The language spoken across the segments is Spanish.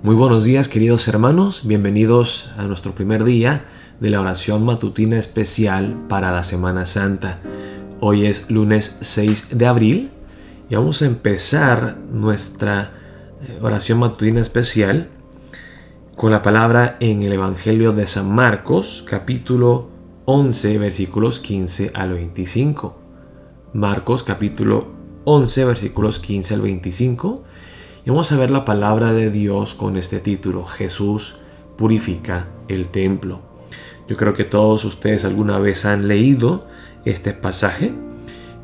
Muy buenos días, queridos hermanos, bienvenidos a nuestro primer día de la oración matutina especial para la Semana Santa. Hoy es lunes 6 de abril y vamos a empezar nuestra oración matutina especial con la palabra en el Evangelio de San Marcos, capítulo 11, versículos 15 al 25. Marcos, capítulo 11, versículos 15 al 25. Y vamos a ver la palabra de Dios con este título: Jesús purifica el templo. Yo creo que todos ustedes alguna vez han leído este pasaje.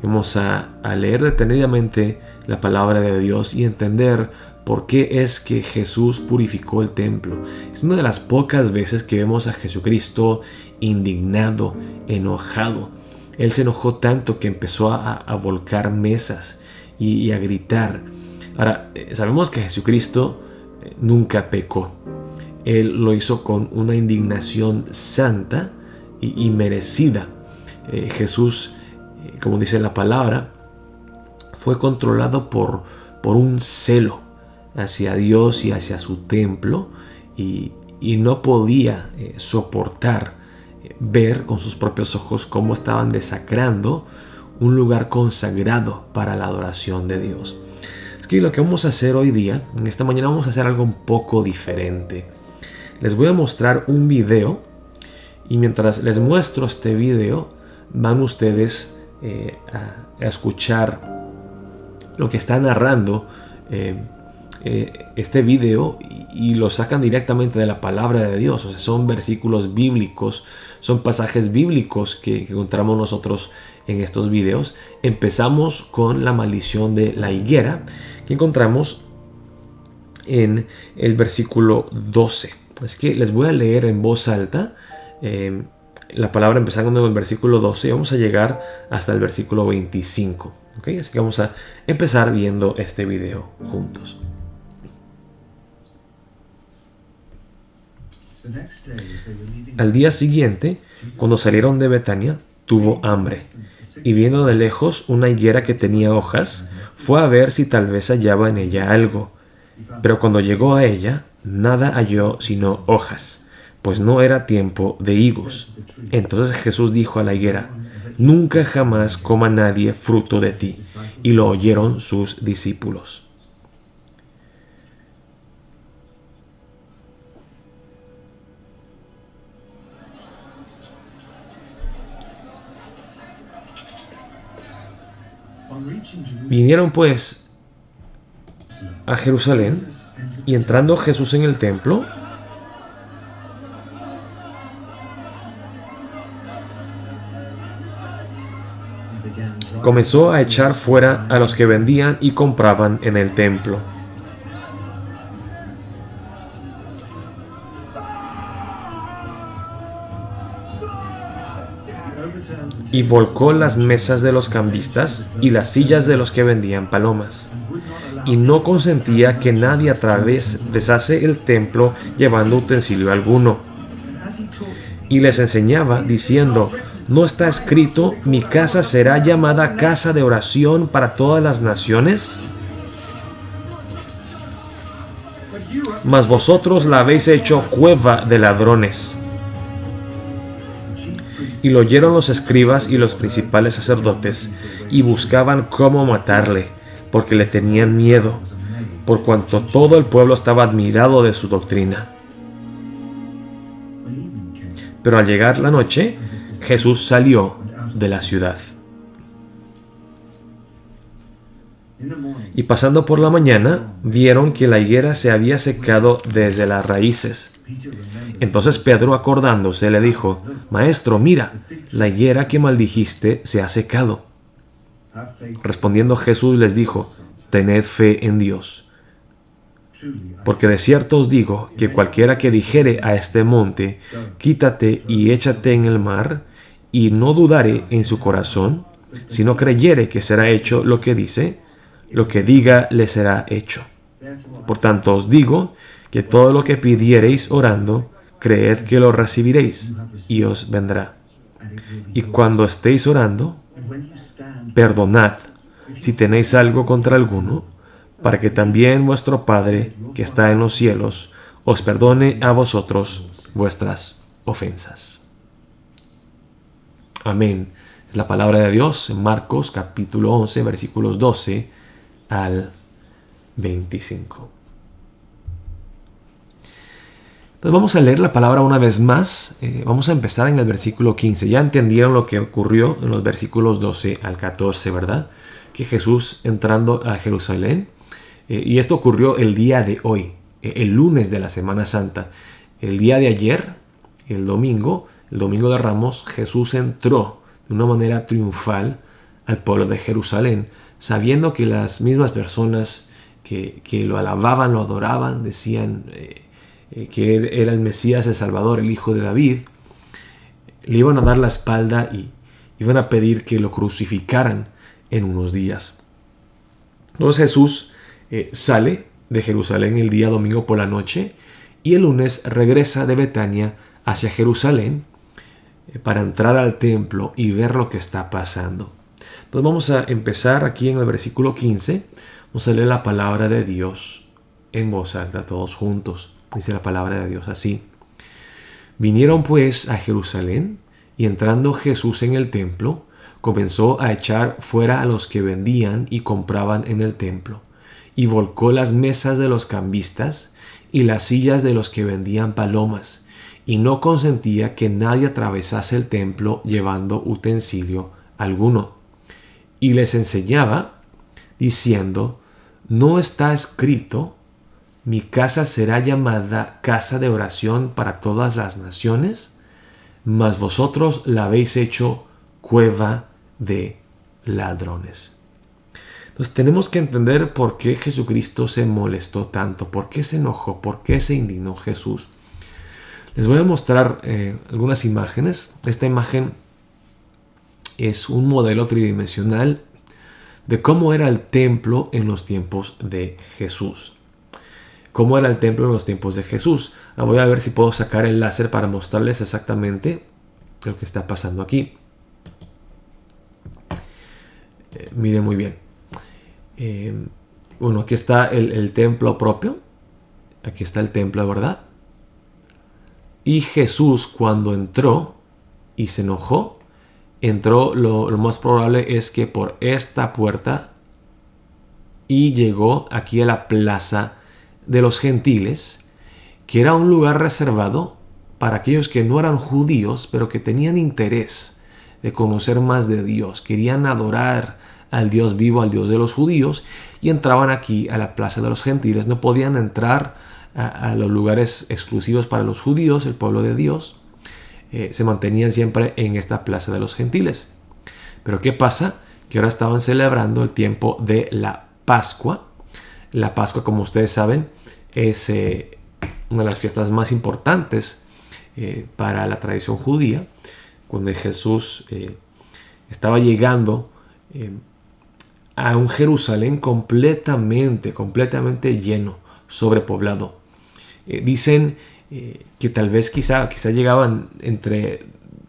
Vamos a leer detenidamente la palabra de Dios y entender por qué es que Jesús purificó el templo. Es una de las pocas veces que vemos a Jesucristo indignado, enojado. Él se enojó tanto que empezó a volcar mesas y a gritar. Ahora, sabemos que Jesucristo nunca pecó. Él lo hizo con una indignación santa y merecida. Jesús, como dice la palabra, fue controlado por un celo hacia Dios y hacia su templo y no podía soportar ver con sus propios ojos cómo estaban desacrando un lugar consagrado para la adoración de Dios. Y lo que vamos a hacer hoy día, en esta mañana, vamos a hacer algo un poco diferente. Les voy a mostrar un video y mientras les muestro este video van ustedes a escuchar lo que está narrando este video y lo sacan directamente de la palabra de Dios. O sea, son versículos bíblicos, son pasajes bíblicos que encontramos nosotros en estos videos. Empezamos con la maldición de la higuera, que encontramos en el versículo 12. Es que les voy a leer en voz alta la palabra empezando en el versículo 12 y vamos a llegar hasta el versículo 25. ¿Okay? Así que vamos a empezar viendo este video juntos. Al día siguiente, cuando salieron de Betania, tuvo hambre, y viendo de lejos una higuera que tenía hojas, fue a ver si tal vez hallaba en ella algo. Pero cuando llegó a ella, nada halló sino hojas, pues no era tiempo de higos. Entonces Jesús dijo a la higuera: nunca jamás coma nadie fruto de ti. Y lo oyeron sus discípulos. Vinieron pues a Jerusalén, y entrando Jesús en el templo, comenzó a echar fuera a los que vendían y compraban en el templo. Y volcó las mesas de los cambistas y las sillas de los que vendían palomas. Y no consentía que nadie atravesase el templo llevando utensilio alguno. Y les enseñaba diciendo: ¿no está escrito, mi casa será llamada casa de oración para todas las naciones? Mas vosotros la habéis hecho cueva de ladrones. Y lo oyeron los escribas y los principales sacerdotes, y buscaban cómo matarle, porque le tenían miedo, por cuanto todo el pueblo estaba admirado de su doctrina. Pero al llegar la noche, Jesús salió de la ciudad. Y pasando por la mañana, vieron que la higuera se había secado desde las raíces. Entonces Pedro, acordándose, le dijo: Maestro, mira, la higuera que maldijiste se ha secado. Respondiendo Jesús les dijo: Tened fe en Dios. Porque de cierto os digo que cualquiera que dijere a este monte: quítate y échate en el mar, y no dudare en su corazón, sino creyere que será hecho lo que dice, lo que diga le será hecho. Por tanto os digo que todo lo que pidiereis orando, creed que lo recibiréis, y os vendrá. Y cuando estéis orando, perdonad si tenéis algo contra alguno, para que también vuestro Padre, que está en los cielos, os perdone a vosotros vuestras ofensas. Amén. Es la palabra de Dios en Marcos capítulo 11, versículos 12 al 25. Entonces vamos a leer la palabra una vez más. Vamos a empezar en el versículo 15. Ya entendieron lo que ocurrió en los versículos 12 al 14, ¿verdad? Que Jesús entrando a Jerusalén, y esto ocurrió el día de hoy, el lunes de la Semana Santa. El día de ayer, el domingo de Ramos, Jesús entró de una manera triunfal al pueblo de Jerusalén, sabiendo que las mismas personas que lo alababan, lo adoraban, decían que era el Mesías, el Salvador, el Hijo de David, le iban a dar la espalda y iban a pedir que lo crucificaran en unos días. Entonces Jesús sale de Jerusalén el día domingo por la noche y el lunes regresa de Betania hacia Jerusalén para entrar al templo y ver lo que está pasando. Entonces vamos a empezar aquí en el versículo 15. Vamos a leer la palabra de Dios en voz alta todos juntos. Dice la palabra de Dios así: Vinieron pues a Jerusalén, y entrando Jesús en el templo, comenzó a echar fuera a los que vendían y compraban en el templo, y volcó las mesas de los cambistas y las sillas de los que vendían palomas, y no consentía que nadie atravesase el templo llevando utensilio alguno. Y les enseñaba, diciendo: ¿No está escrito: mi casa será llamada casa de oración para todas las naciones? Mas vosotros la habéis hecho cueva de ladrones. Entonces tenemos que entender por qué Jesucristo se molestó tanto, por qué se enojó, por qué se indignó Jesús. Les voy a mostrar algunas imágenes. Esta imagen es un modelo tridimensional de cómo era el templo en los tiempos de Jesús. ¿Cómo era el templo en los tiempos de Jesús? Voy a ver si puedo sacar el láser para mostrarles exactamente lo que está pasando aquí. Miren muy bien. Bueno, aquí está el templo propio. Aquí está el templo, ¿verdad? Y Jesús, cuando entró y se enojó, entró, lo más probable es que por esta puerta, y llegó aquí a la plaza de los gentiles, que era un lugar reservado para aquellos que no eran judíos, pero que tenían interés de conocer más de Dios, querían adorar al Dios vivo, al Dios de los judíos, y entraban aquí a la plaza de los gentiles. No podían entrar a los lugares exclusivos para los judíos, el pueblo de Dios. Se mantenían siempre en esta plaza de los gentiles. Pero ¿qué pasa? Que ahora estaban celebrando el tiempo de la Pascua. La Pascua, como ustedes saben, es una de las fiestas más importantes para la tradición judía, cuando Jesús estaba llegando a un Jerusalén completamente lleno, sobrepoblado. Dicen que tal vez quizá llegaban entre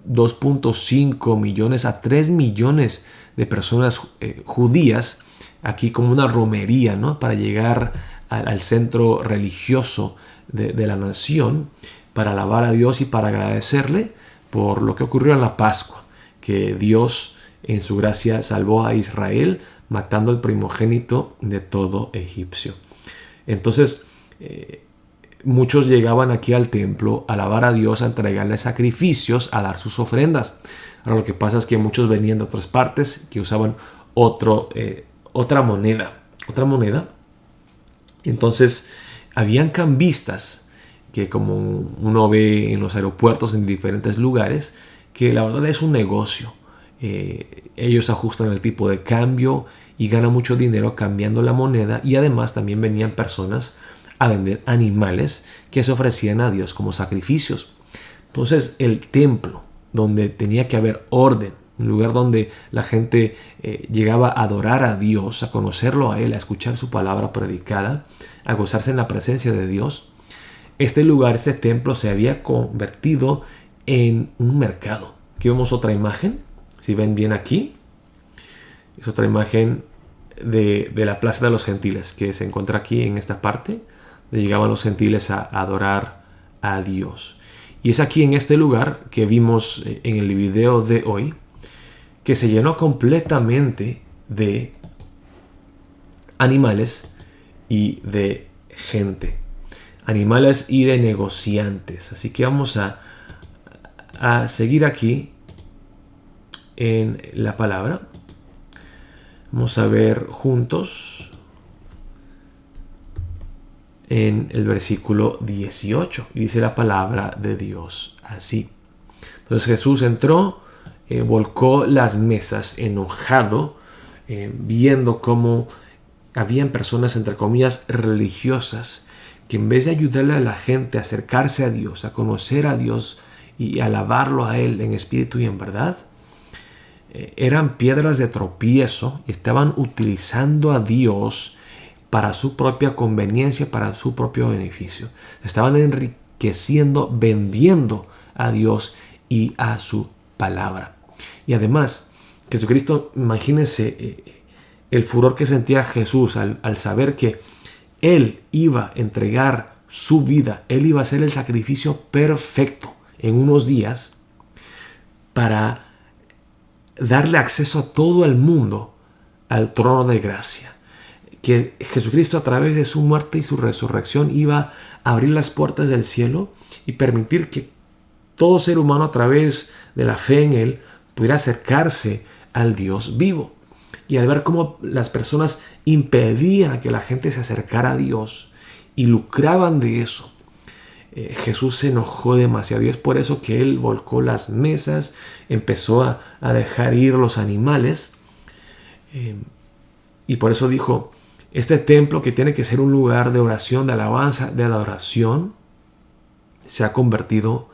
2.5 millones a 3 millones de personas judías aquí como una romería, ¿no? Para llegar al centro religioso de la nación, para alabar a Dios y para agradecerle por lo que ocurrió en la Pascua, que Dios en su gracia salvó a Israel matando al primogénito de todo egipcio. Entonces muchos llegaban aquí al templo a alabar a Dios, a entregarle sacrificios, a dar sus ofrendas. Ahora lo que pasa es que muchos venían de otras partes que usaban otra moneda. Entonces habían cambistas que, como uno ve en los aeropuertos, en diferentes lugares, que la verdad es un negocio. Ellos ajustan el tipo de cambio y ganan mucho dinero cambiando la moneda, y además también venían personas a vender animales que se ofrecían a Dios como sacrificios. Entonces el templo, donde tenía que haber orden, un lugar donde la gente llegaba a adorar a Dios, a conocerlo a Él, a escuchar su palabra predicada, a gozarse en la presencia de Dios, este lugar, este templo, se había convertido en un mercado. Aquí vemos otra imagen, si ven bien aquí, es otra imagen de la plaza de los gentiles, que se encuentra aquí en esta parte, donde llegaban los gentiles a adorar a Dios. Y es aquí en este lugar que vimos en el video de hoy, que se llenó completamente de animales y de gente. Animales y de negociantes. Así que vamos a seguir aquí en la palabra. Vamos a ver juntos en el versículo 18. Y dice la palabra de Dios así. Entonces Jesús entró, volcó las mesas enojado, viendo cómo habían personas, entre comillas, religiosas, que en vez de ayudarle a la gente a acercarse a Dios, a conocer a Dios y alabarlo a Él en espíritu y en verdad, eran piedras de tropiezo y estaban utilizando a Dios para su propia conveniencia, para su propio beneficio. Estaban enriqueciendo, vendiendo a Dios y a su palabra. Y además, Jesucristo, imagínense el furor que sentía Jesús al saber que Él iba a entregar su vida, Él iba a hacer el sacrificio perfecto en unos días para darle acceso a todo el mundo al trono de gracia. Que Jesucristo, a través de su muerte y su resurrección, iba a abrir las puertas del cielo y permitir que todo ser humano, a través de la fe en Él, pudiera acercarse al Dios vivo. Y al ver cómo las personas impedían a que la gente se acercara a Dios y lucraban de eso, Jesús se enojó demasiado. Y es por eso que Él volcó las mesas, empezó a dejar ir los animales. Y por eso dijo, este templo, que tiene que ser un lugar de oración, de alabanza, de adoración, se ha convertido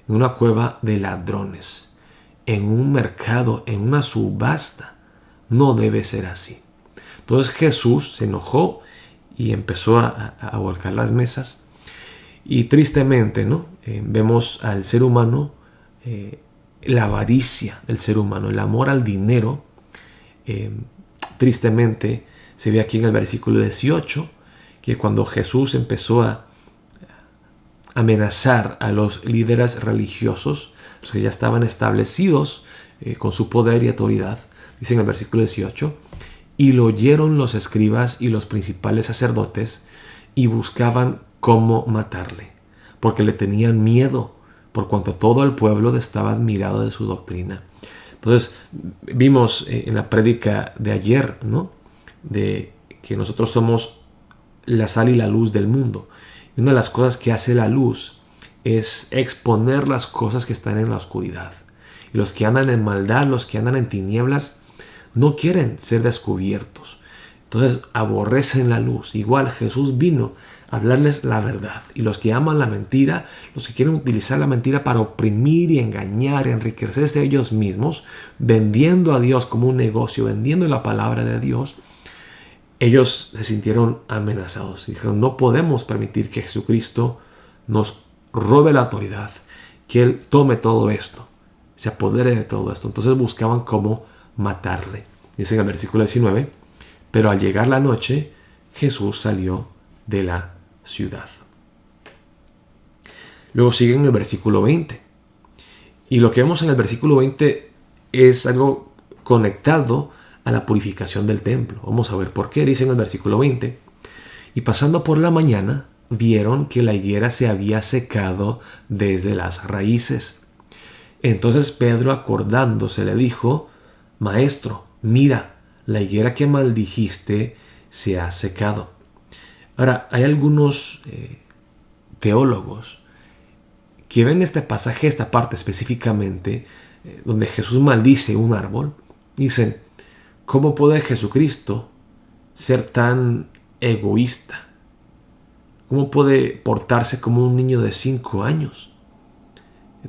en una cueva de ladrones, en un mercado, en una subasta. No debe ser así. Entonces Jesús se enojó y empezó a volcar las mesas. Y tristemente, ¿no? Vemos al ser humano, la avaricia del ser humano, el amor al dinero. Tristemente se ve aquí en el versículo 18 que cuando Jesús empezó a amenazar a los líderes religiosos, los que ya estaban establecidos con su poder y autoridad, dice en el versículo 18, y lo oyeron los escribas y los principales sacerdotes y buscaban cómo matarle, porque le tenían miedo, por cuanto todo el pueblo estaba admirado de su doctrina. Entonces vimos en la prédica de ayer, ¿no?, de que nosotros somos la sal y la luz del mundo. Y una de las cosas que hace la luz es exponer las cosas que están en la oscuridad. Y los que andan en maldad, los que andan en tinieblas, no quieren ser descubiertos. Entonces aborrecen la luz. Igual Jesús vino a hablarles la verdad. Y los que aman la mentira, los que quieren utilizar la mentira para oprimir y engañar, enriquecerse ellos mismos, vendiendo a Dios como un negocio, vendiendo la palabra de Dios, ellos se sintieron amenazados. Y dijeron, no podemos permitir que Jesucristo nos robe la autoridad, que Él tome todo esto, se apodere de todo esto. Entonces buscaban cómo matarle. Dice en el versículo 19, pero al llegar la noche, Jesús salió de la ciudad. Luego sigue en el versículo 20. Y lo que vemos en el versículo 20 es algo conectado a la purificación del templo. Vamos a ver por qué. Dice en el versículo 20, y pasando por la mañana, vieron que la higuera se había secado desde las raíces. Entonces Pedro, acordándose, le dijo, Maestro, mira, la higuera que maldijiste se ha secado. Ahora, hay algunos teólogos que ven este pasaje, esta parte específicamente, donde Jesús maldice un árbol, dicen, ¿cómo puede Jesucristo ser tan egoísta? ¿Cómo puede portarse como un niño de 5 años?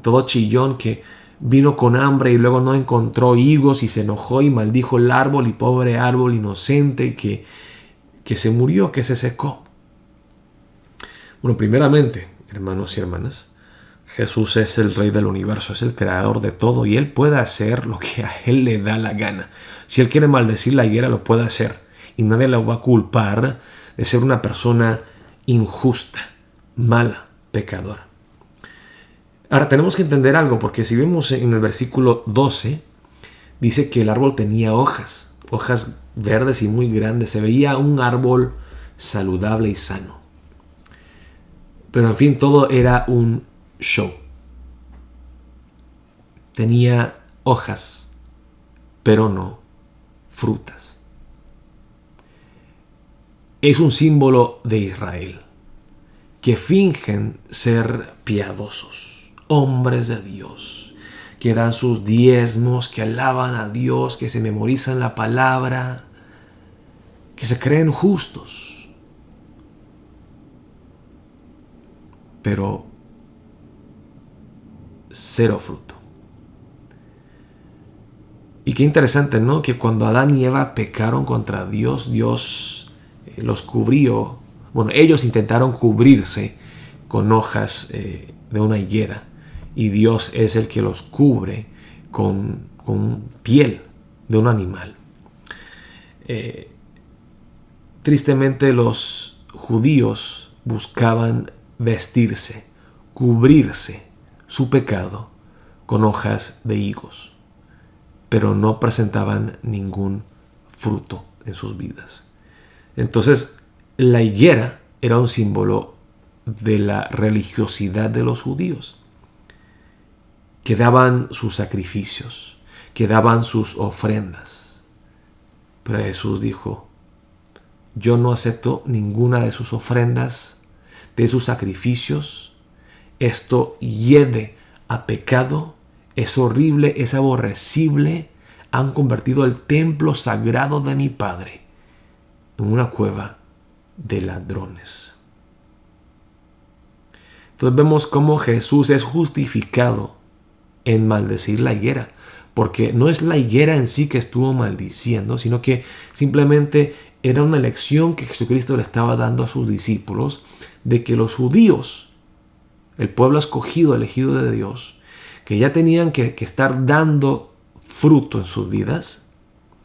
Todo chillón, que vino con hambre y luego no encontró higos y se enojó y maldijo el árbol, y pobre árbol inocente que se murió, que se secó. Bueno, primeramente, hermanos y hermanas, Jesús es el Rey del universo, es el creador de todo, y Él puede hacer lo que a Él le da la gana. Si Él quiere maldecir la higuera, lo puede hacer. y nadie lo va a culpar de ser una persona injusta, mala, pecadora. Ahora tenemos que entender algo, porque si vemos en el versículo 12, dice que el árbol tenía hojas verdes y muy grandes. Se veía un árbol saludable y sano. Pero en fin, todo era un show. Tenía hojas, pero no frutas. Es un símbolo de Israel, que fingen ser piadosos, hombres de Dios, que dan sus diezmos, que alaban a Dios, que se memorizan la palabra, que se creen justos. Pero cero fruto. Y qué interesante, ¿no? Que cuando Adán y Eva pecaron contra Dios, Dios los cubrió. Bueno, ellos intentaron cubrirse con hojas de una higuera. Y Dios es el que los cubre con piel de un animal. Tristemente los judíos buscaban vestirse, cubrirse su pecado con hojas de higos, pero no presentaban ningún fruto en sus vidas. Entonces, la higuera era un símbolo de la religiosidad de los judíos, que daban sus sacrificios, que daban sus ofrendas. Pero Jesús dijo: yo no acepto ninguna de sus ofrendas, de sus sacrificios. Esto hiede a pecado, es horrible, es aborrecible. Han convertido el templo sagrado de mi Padre en una cueva de ladrones. Entonces vemos cómo Jesús es justificado en maldecir la higuera, porque no es la higuera en sí que estuvo maldiciendo, sino que simplemente era una lección que Jesucristo le estaba dando a sus discípulos, de que los judíos, el pueblo escogido, elegido de Dios, que ya tenían que estar dando fruto en sus vidas,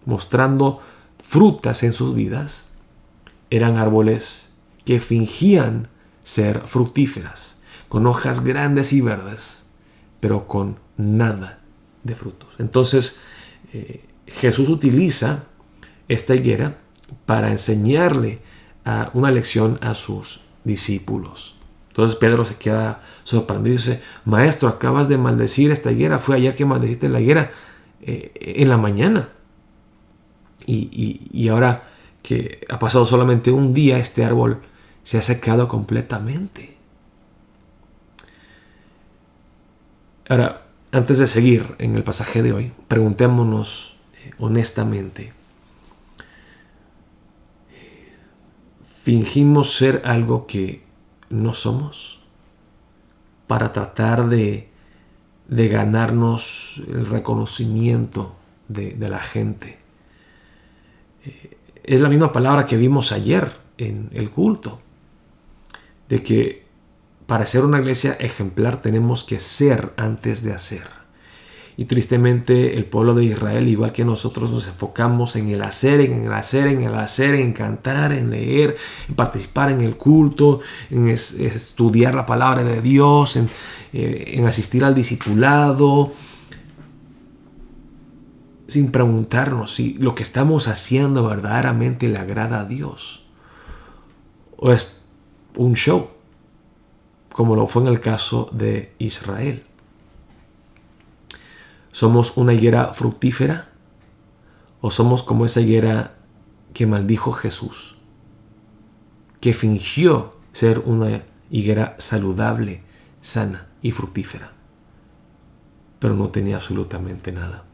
mostrando frutas en sus vidas, eran árboles que fingían ser fructíferas, con hojas grandes y verdes, pero con nada de frutos. Entonces Jesús utiliza esta higuera para enseñarle una lección a sus discípulos. Entonces Pedro se queda sorprendido y dice: maestro, acabas de maldecir esta higuera. Fue ayer que maldeciste la higuera en la mañana. Y ahora que ha pasado solamente un día, este árbol se ha secado completamente. Ahora, antes de seguir en el pasaje de hoy, preguntémonos honestamente: ¿fingimos ser algo que no somos para tratar de ganarnos el reconocimiento de la gente? Es la misma palabra que vimos ayer en el culto, de que para ser una iglesia ejemplar tenemos que ser antes de hacer. Y tristemente el pueblo de Israel, igual que nosotros, nos enfocamos en el hacer, en cantar, en leer, en participar en el culto, en estudiar la palabra de Dios, en asistir al discipulado, sin preguntarnos si lo que estamos haciendo verdaderamente le agrada a Dios, o es un show, como lo fue en el caso de Israel. ¿Somos una higuera fructífera o somos como esa higuera que maldijo Jesús, que fingió ser una higuera saludable, sana y fructífera, pero no tenía absolutamente nada?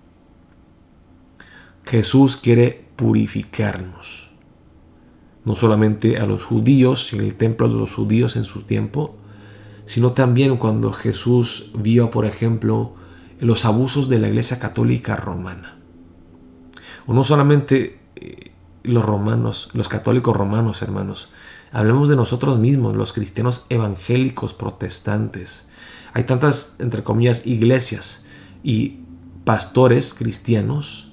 Jesús quiere purificarnos, no solamente a los judíos en el templo de los judíos en su tiempo, sino también cuando Jesús vio, por ejemplo, los abusos de la Iglesia Católica Romana. O no solamente los romanos, los católicos romanos, hermanos. Hablemos de nosotros mismos, los cristianos evangélicos protestantes. Hay tantas, entre comillas, iglesias y pastores cristianos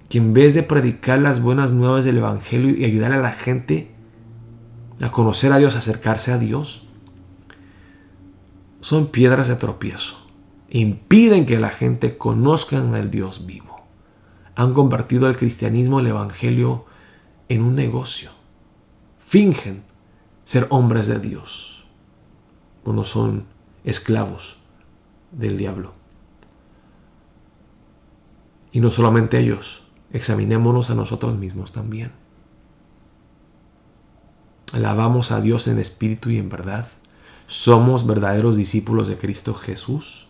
que en vez de predicar las buenas nuevas del Evangelio y ayudar a la gente a conocer a Dios, a acercarse a Dios, son piedras de tropiezo. Impiden que la gente conozca al Dios vivo. Han convertido el cristianismo, el Evangelio, en un negocio. Fingen ser hombres de Dios cuando son esclavos del diablo. Y no solamente ellos, examinémonos a nosotros mismos también. ¿Alabamos a Dios en espíritu y en verdad? ¿Somos verdaderos discípulos de Cristo Jesús?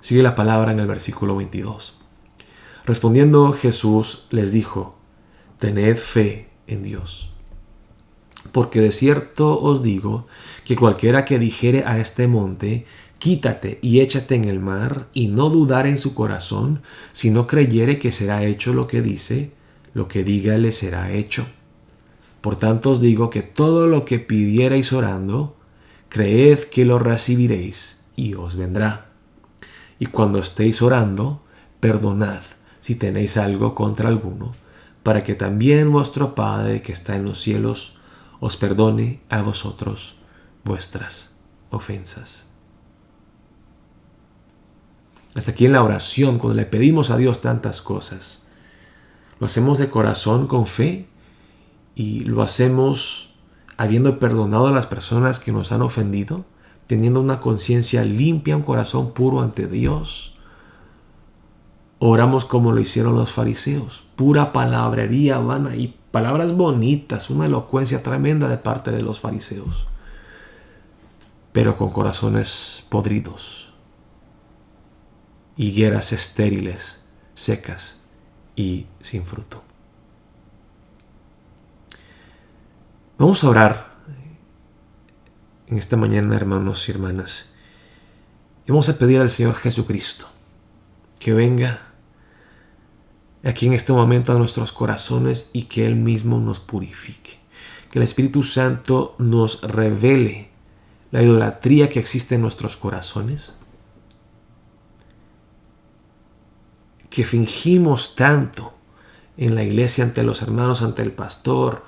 Sigue la palabra en el versículo 22. Respondiendo Jesús les dijo: tened fe en Dios. Porque de cierto os digo que cualquiera que dijere a este monte: quítate y échate en el mar, y no dudare en su corazón, sino creyere que será hecho lo que dice, lo que diga le será hecho. Por tanto os digo que todo lo que pidiereis orando, creed que lo recibiréis y os vendrá. Y cuando estéis orando, perdonad si tenéis algo contra alguno, para que también vuestro Padre que está en los cielos os perdone a vosotros vuestras ofensas. Hasta aquí en la oración, cuando le pedimos a Dios tantas cosas, lo hacemos de corazón, con fe, y lo hacemos habiendo perdonado a las personas que nos han ofendido, teniendo una conciencia limpia, un corazón puro ante Dios. Oramos como lo hicieron los fariseos, pura palabrería vana y palabras bonitas, una elocuencia tremenda de parte de los fariseos, pero con corazones podridos, higueras estériles, secas y sin fruto. Vamos a orar en esta mañana, hermanos y hermanas, y vamos a pedir al Señor Jesucristo que venga aquí en este momento a nuestros corazones y que Él mismo nos purifique. Que el Espíritu Santo nos revele la idolatría que existe en nuestros corazones, que fingimos tanto en la iglesia, ante los hermanos, ante el pastor,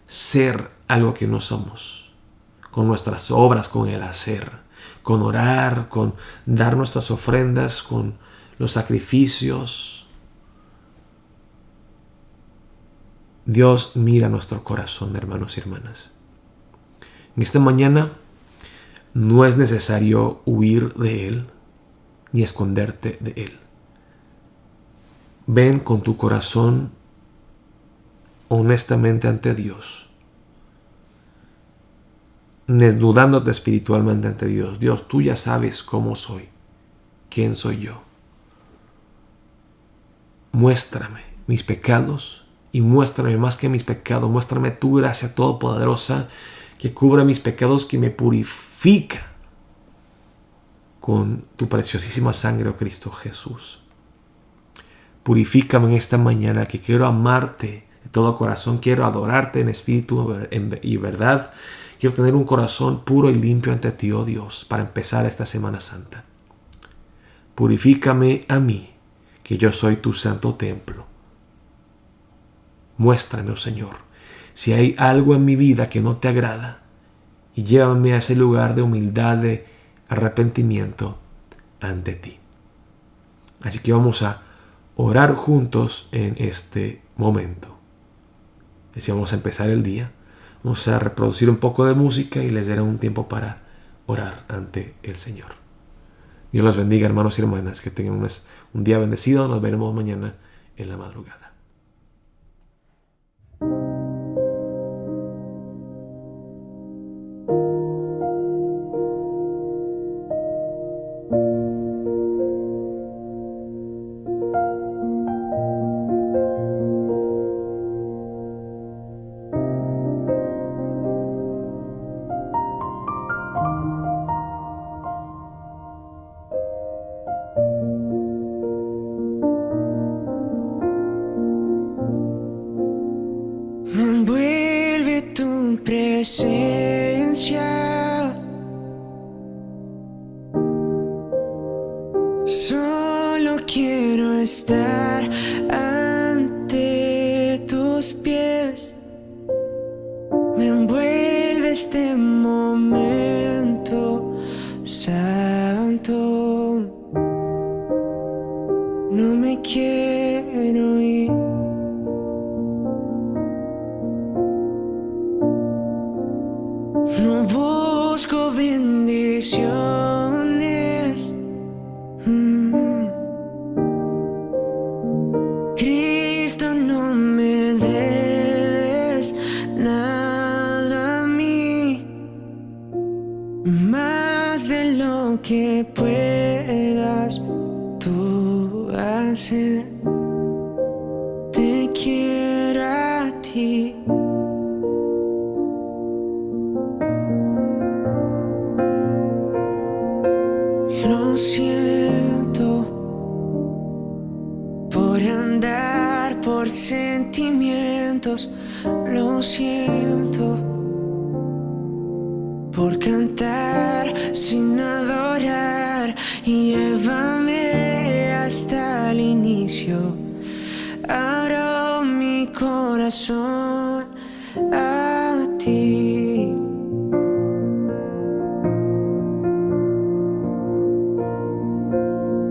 ser algo que no somos, con nuestras obras, con el hacer, con orar, con dar nuestras ofrendas, con los sacrificios. Dios mira nuestro corazón, hermanos y hermanas. En esta mañana no es necesario huir de Él ni esconderte de Él. Ven con tu corazón honestamente ante Dios, desnudándote espiritualmente ante Dios. Dios, tú ya sabes cómo soy, quién soy yo. Muéstrame mis pecados y muéstrame más que mis pecados. Muéstrame tu gracia todopoderosa que cubre mis pecados, que me purifica con tu preciosísima sangre, oh Cristo Jesús. Purifícame en esta mañana, que quiero amarte de todo corazón, quiero adorarte en espíritu y verdad. Quiero tener un corazón puro y limpio ante ti, oh Dios, para empezar esta Semana Santa. Purifícame a mí, que yo soy tu santo templo. Muéstrame, oh Señor, si hay algo en mi vida que no te agrada, y llévame a ese lugar de humildad, de arrepentimiento ante ti. Así que vamos a orar juntos en este momento. Deseamos empezar el día. Vamos a reproducir un poco de música y les daré un tiempo para orar ante el Señor. Dios los bendiga, hermanos y hermanas. Que tengan un día bendecido. Nos veremos mañana en la madrugada. Me envuelve tu presencia, solo quiero Me envuelve este momento santo. No me quiero ir. No busco bendiciones. Cristo, no me debes nada a mí, más de lo que puedas tú hacer. Te quiero a ti. Lo siento por andar por sentimientos. Lo siento por cantar sin adorar. Llévame hasta el inicio. Abro mi corazón a ti.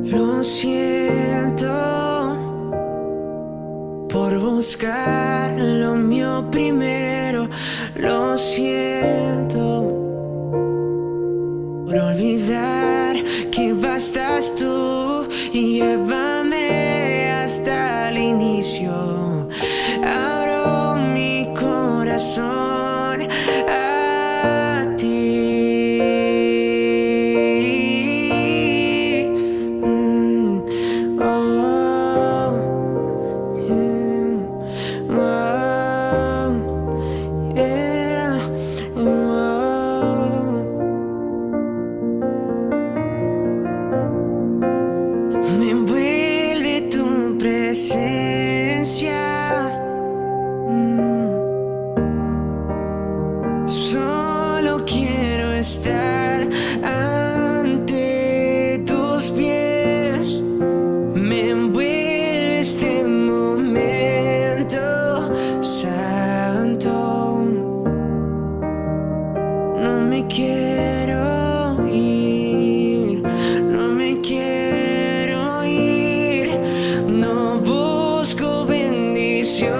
Lo siento por buscar lo mío primero. Lo siento por olvidar que bastas tú. Y llévame hasta el inicio. Abro mi corazón a ti. Me envuelve tu presencia. Solo quiero estar ante tus pies. Me envuelve este momento santo. No me quiero ir. No me quiero ir. No busco bendiciones.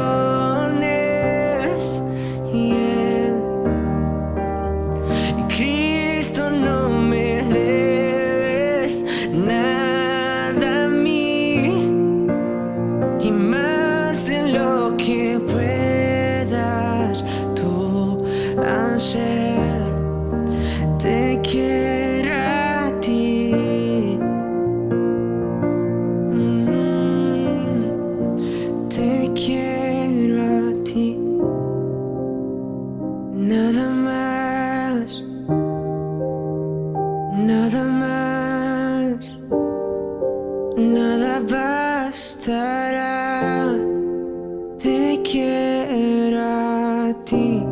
Cristo, no me debes nada a mí, y más de lo que puedas tú hacer. Te quiero a ti. Te quiero a ti. Nada más. Nada más. Nada bastará. Te quiero a ti.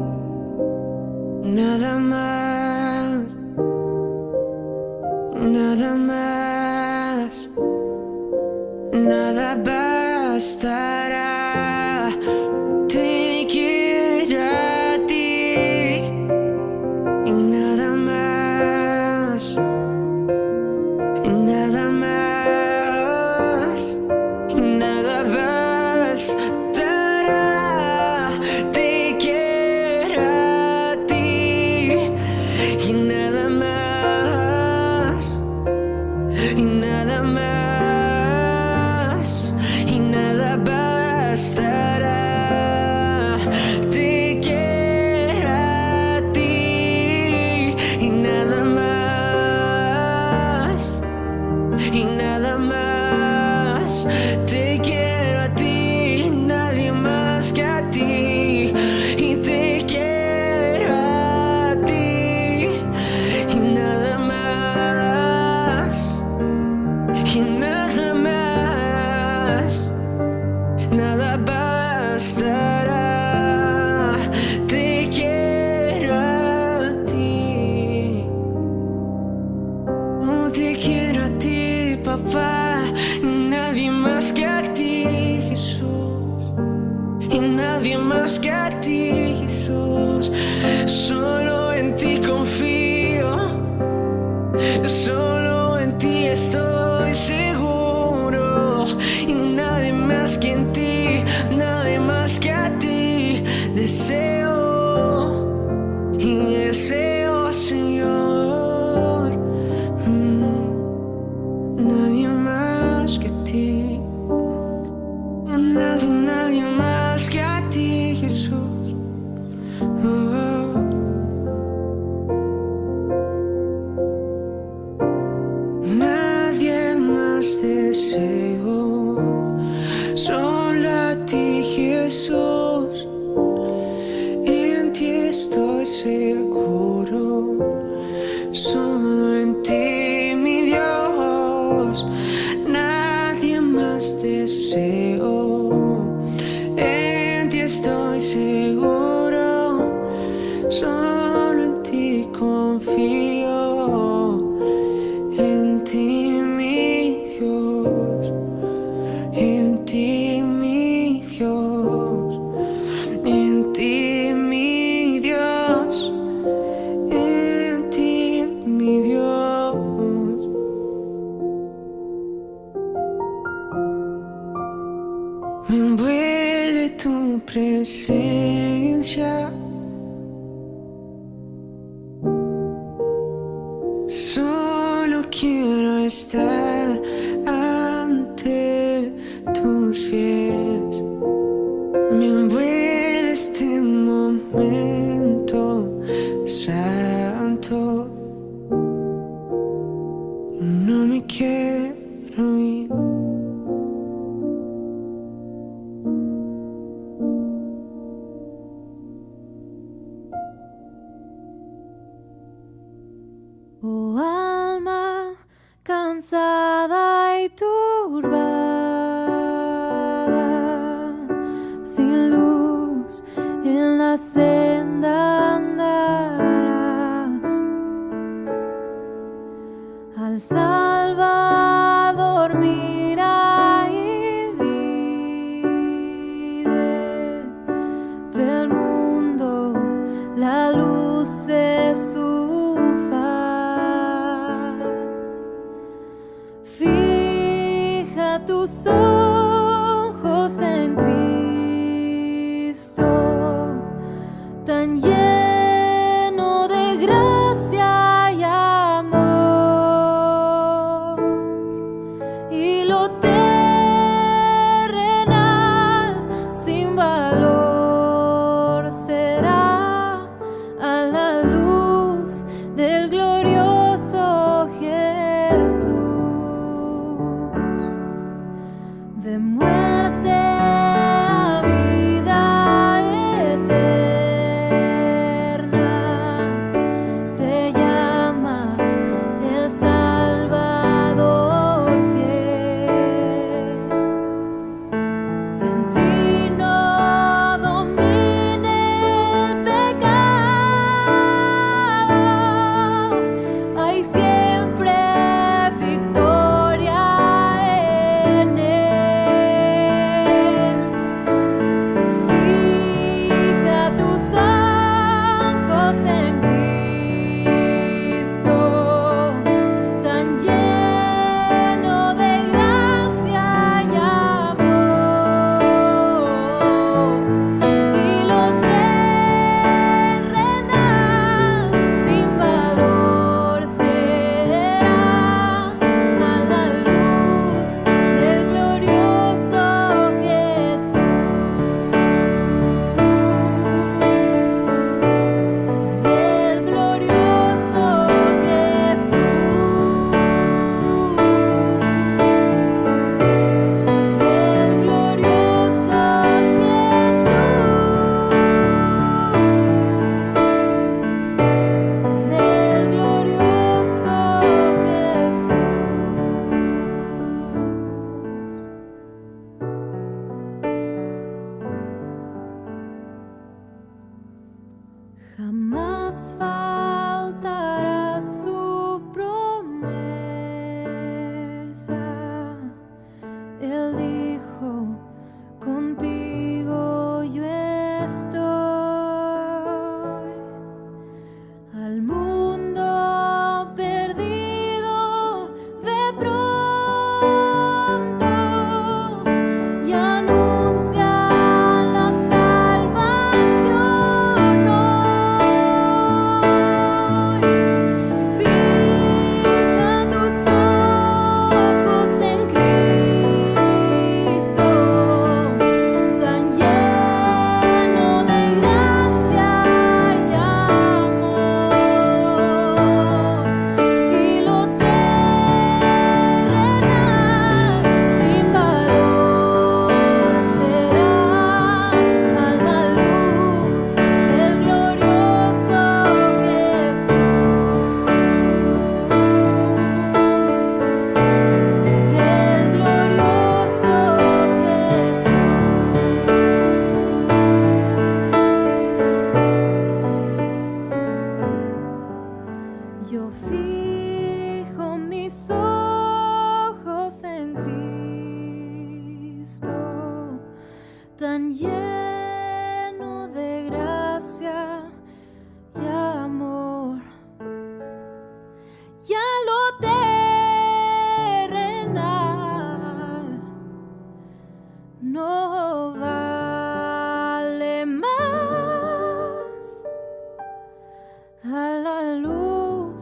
Nada más. Nada más. Nada bastará. Te quiero a ti. Y nada más. Y nada más. Y nada bastará. Te quiero a ti. Y nada más. Y nada más. Y nada bastará. Solo en ti confío, solo en ti estoy seguro. Y nadie más que en ti, nadie más que a ti. Deseo y deseo, Señor. Nadie más que a ti. Nadie más que a ti, Jesús. Nadie más deseo, solo a ti, Jesús. En ti estoy seguro, solo en ti, mi Dios. Nadie más deseo, en ti estoy seguro, solo en ti confío. En ti, mi Dios, en ti, mi Dios, en ti, mi Dios, en ti, mi Dios. Me envuelve tu presencia. Solo quiero estar ante tus pies. Me envuelve este momento santo. No me quiero ir. Oh alma cansada y turbada, sin luz en la senda andarás. Al Salvador mira y vive. Del mundo la luz es su tus ojos en Cristo, tan lleno de gracia y amor, y lo terrenal sin valor será a la luz del glorioso Jesús. De muerte a vida eterna te llama el Salvador fiel. En ti no domine el pecado, hay siempre victoria en él. Jamás faltará su promesa. Él dijo, contigo yo estoy.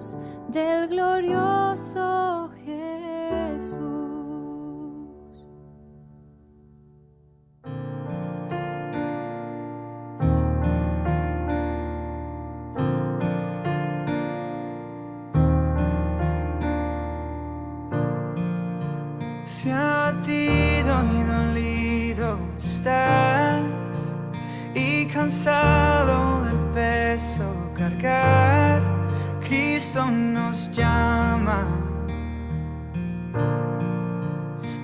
brazos del glorioso Jesús. Si abatido y dolido estás y cansado del peso cargar, Cristo nos llama.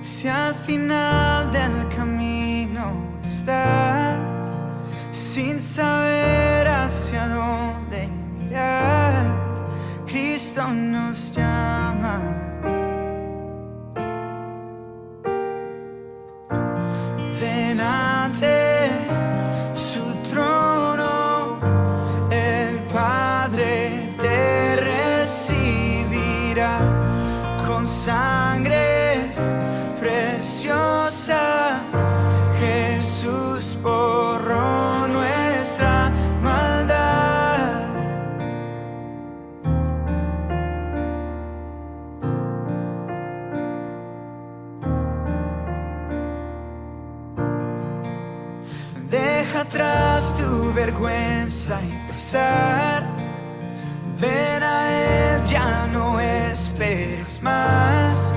Si al final del camino estás sin saber hacia dónde mirar, Cristo nos llama. Ven ante su trono, el Padre te recibirá con sangre preciosa. Jesús borró nuestra maldad. Deja atrás tu vergüenza y pesar. Ven a Él, ya no esperes más.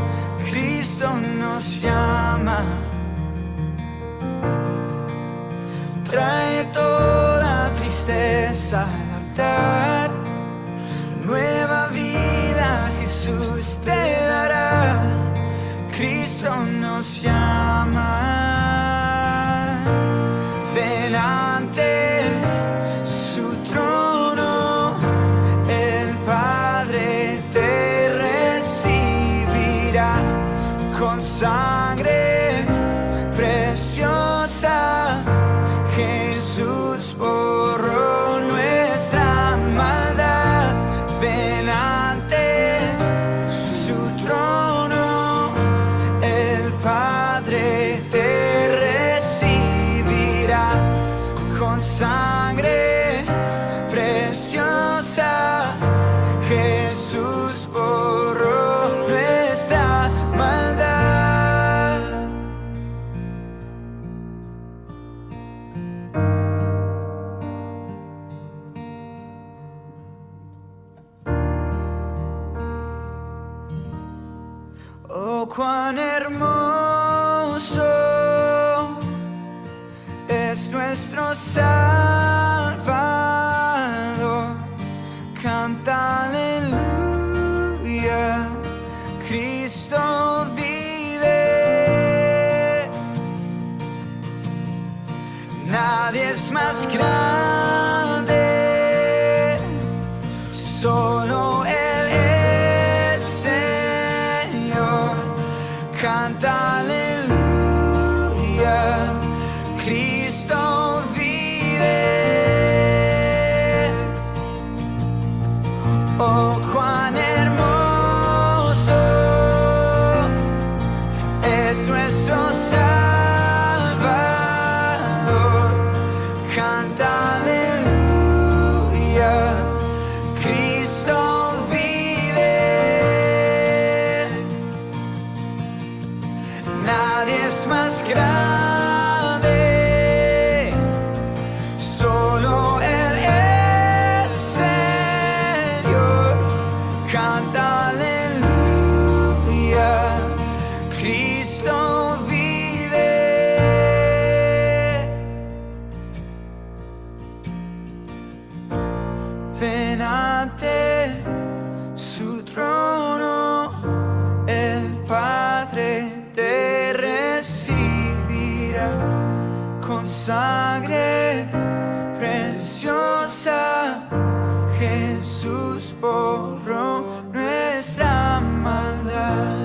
Cristo nos llama. Trae toda tristeza al altar. Nueva vida Jesús te dará. Cristo nos llama. Ven ante su trono, el Padre te recibirá con sangre preciosa. Jesús borró nuestra maldad. Ven ante su trono, el Padre te recibirá con sangre preciosa. Jesús borró nuestra maldad. Oh, cuán hermoso es nuestro Salvador. Canta aleluya, Cristo vive. Nadie es más grande, solo Él es Señor. Canta aleluya, Cristo vive. Oh, cuán hermoso es nuestro Salvador. Canta aleluya, Cristo vive. Nadie es más grande, solo Él es Señor. Canta aleluya, Cristo vive. Ven ante su trono, el Padre te recibirá con sangre preciosa. Jesús borró nuestra maldad.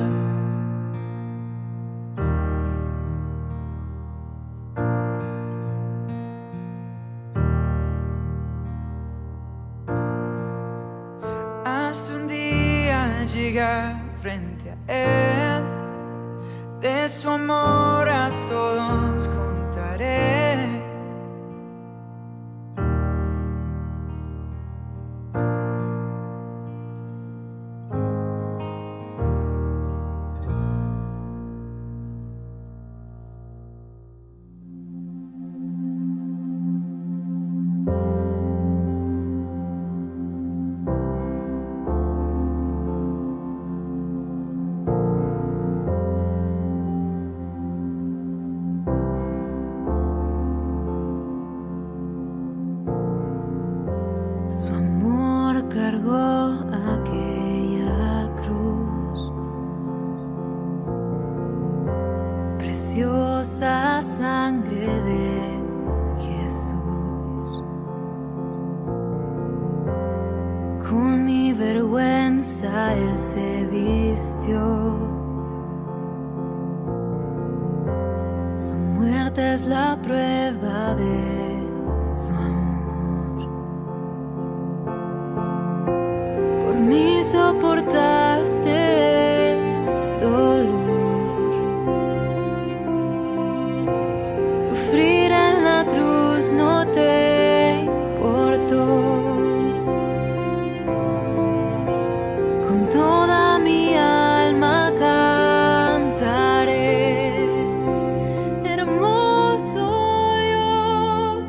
Hasta un día llegar frente a Él, de su amor a todos contaré. cargó aquella cruz. Preciosa sangre de Jesús. Con mi vergüenza Él se vistió. Su muerte es la prueba de su amor. Por mí soportaste dolor. Sufrir en la cruz no te importó. Con toda mi alma cantaré. Hermoso Dios,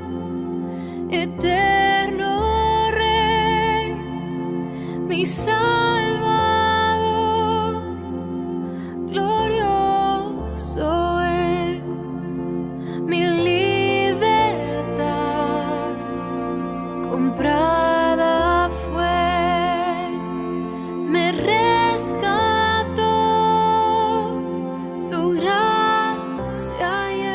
eterno Rey, mi Salvador, glorioso es mi libertad, comprada fue, me rescató, su gracia es.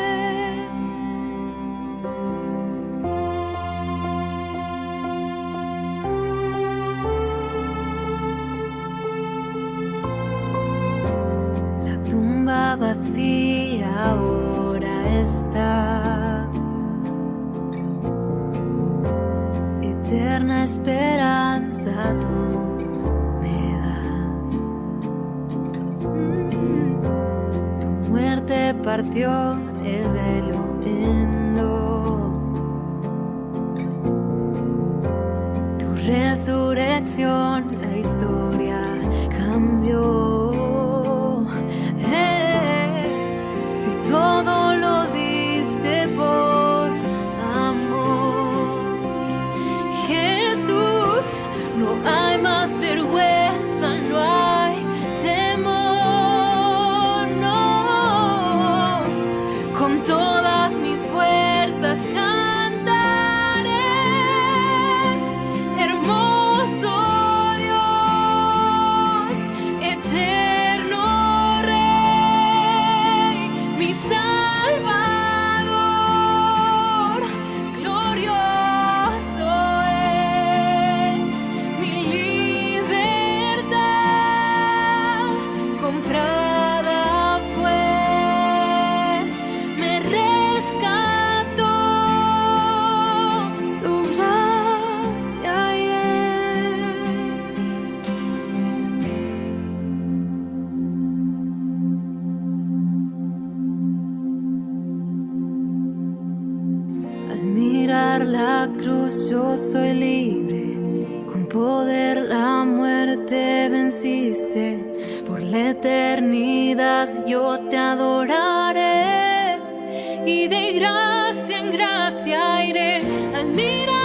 La tumba vacía ahora está. Eterna esperanza tú me das. Tu muerte partió el velo en dos. Tu resurrección la historia cambió. Si todo lo diste por amor, Jesús, no hay más vergüenza, no hay temor, no. Con todas mis fuerzas cantaré, hermoso Dios, eterno Rey, mi Salvador, glorioso es mi libertad, comprada fue, me rescató, su gracia es. Al mirar la cruz yo soy libre, con poder la muerte venciste, por la eternidad yo te adoraré y de gracia en gracia iré. Al mirar